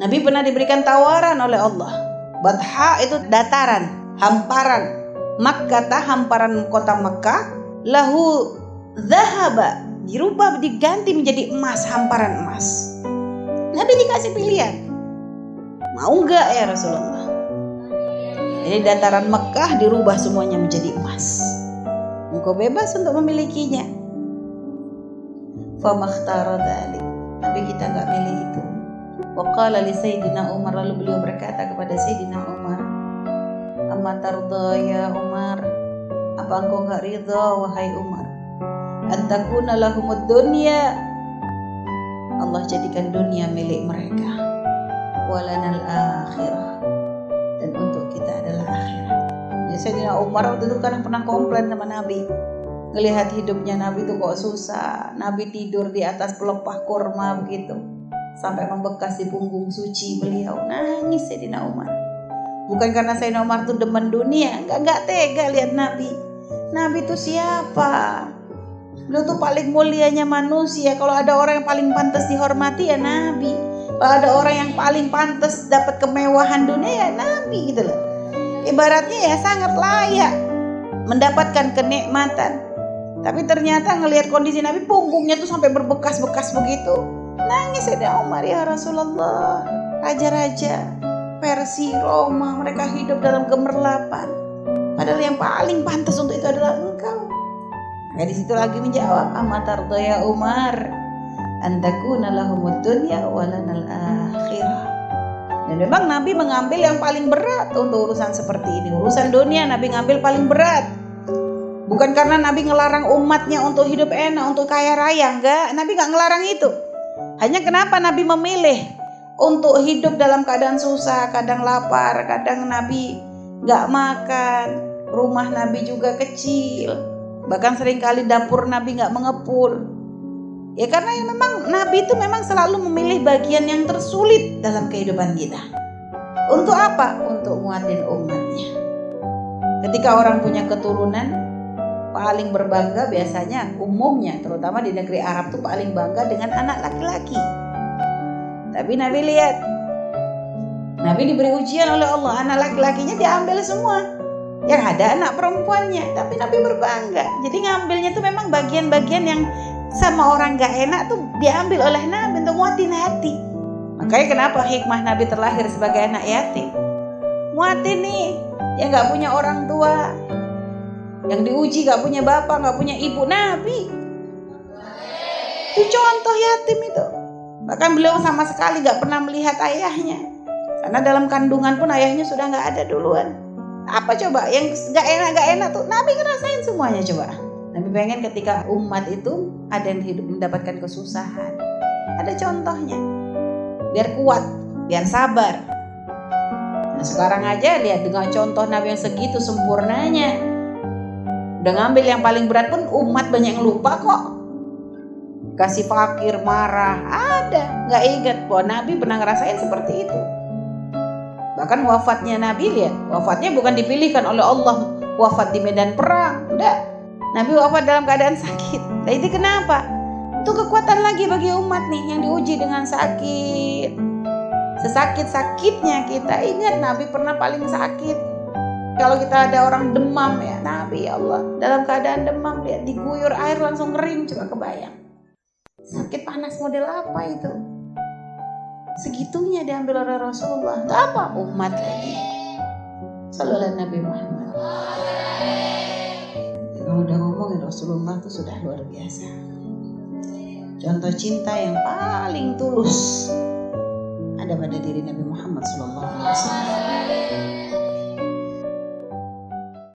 Nabi pernah diberikan tawaran oleh Allah. Batha itu dataran, hamparan. Makkah, hamparan kota Makkah. Lahu zahaba, dirubah, diganti menjadi emas, hamparan emas. Nabi dikasih pilihan, mau enggak ya Rasulullah? Jadi dataran Makkah dirubah semuanya menjadi emas. Engkau bebas untuk memilikinya. Famakhtara dzalik. Nabi kita enggak milih itu. Wa qala li Sayyidina Umar, lalu beliau berkata kepada Sayyidina Umar, "Amma tarda ya Umar? Apa engkau enggak ridha wahai Umar? Antakuna lahumud dunya, Allah jadikan dunia milik mereka, walanal akhirah, dan untuk kita adalah akhirat." Ya, Sayyidina Umar waktu itu kan pernah komplain sama Nabi, ngelihat hidupnya Nabi itu kok susah. Nabi tidur di atas pelepah kurma begitu, sampai membekas di punggung suci beliau. Nangis Sayyidina Umar. Bukan karena Sayyidina Umar tuh demen dunia, enggak tega lihat Nabi. Nabi itu siapa? Beliau tuh paling mulianya manusia. Kalau ada orang yang paling pantas dihormati ya Nabi. Kalau ada orang yang paling pantas dapat kemewahan dunia ya Nabi gitu loh. Ibaratnya ya sangat layak mendapatkan kenikmatan. Tapi ternyata ngelihat kondisi Nabi, punggungnya tuh sampai berbekas-bekas begitu. Nangis Sayyidina Umar, ya Rasulullah, raja-raja Persia, Roma, mereka hidup dalam gemerlapan. Padahal yang paling pantas untuk itu adalah engkau. Nah, di situ lagi menjawab, "Amatardo ya Umar, antakuna lahumud dunya walanal akhirah." Dan memang Nabi mengambil yang paling berat untuk urusan seperti ini. Urusan dunia Nabi ngambil paling berat. Bukan karena Nabi ngelarang umatnya untuk hidup enak, untuk kaya raya, enggak. Nabi enggak ngelarang itu. Hanya kenapa Nabi memilih untuk hidup dalam keadaan susah, kadang lapar, kadang Nabi enggak makan. Rumah Nabi juga kecil. Bahkan seringkali dapur Nabi enggak mengepul. Ya karena memang Nabi itu memang selalu memilih bagian yang tersulit dalam kehidupan kita. Untuk apa? Untuk nguatin umatnya. Ketika orang punya keturunan, paling berbangga biasanya umumnya, terutama di negeri Arab tuh paling bangga dengan anak laki-laki. Tapi Nabi lihat, Nabi diberi ujian oleh Allah, anak laki-lakinya diambil semua, yang ada anak perempuannya. Tapi Nabi berbangga. Jadi ngambilnya tuh memang bagian-bagian yang sama orang gak enak tuh diambil oleh Nabi untuk muatin hati. Makanya kenapa hikmah Nabi terlahir sebagai anak yatim. Muatin nih yang gak punya orang tua, yang diuji gak punya bapak, gak punya ibu. Nabi itu contoh yatim itu. Bahkan beliau sama sekali gak pernah melihat ayahnya, karena dalam kandungan pun ayahnya sudah gak ada duluan. Apa coba yang gak enak tuh Nabi ngerasain semuanya. Coba Nabi pengen ketika umat itu ada yang hidup mendapatkan kesusahan, ada contohnya, biar kuat, biar sabar. Nah sekarang aja lihat dengan contoh Nabi yang segitu sempurnanya, udah ngambil yang paling berat pun umat banyak yang lupa kok. Kasih fakir, marah, ada, gak ingat bahwa Nabi pernah ngerasain seperti itu. Bahkan wafatnya Nabi, lihat, wafatnya bukan dipilihkan oleh Allah, wafat di medan perang, enggak. Nabi wafat dalam keadaan sakit. Nah itu kenapa? Itu kekuatan lagi bagi umat nih yang diuji dengan sakit. Sesakit-sakitnya kita, ingat Nabi pernah paling sakit. Kalau kita ada orang demam ya, Nabi ya Allah dalam keadaan demam, lihat diguyur air langsung kering. Coba kebayang sakit panas model apa itu. Segitunya diambil oleh Rasulullah. Itu apa? Umat lagi. Sallallahu Nabi Muhammad. Kalau udah ngomongin Rasulullah itu sudah luar biasa. Contoh cinta yang paling tulus ada pada diri Nabi Muhammad SAW.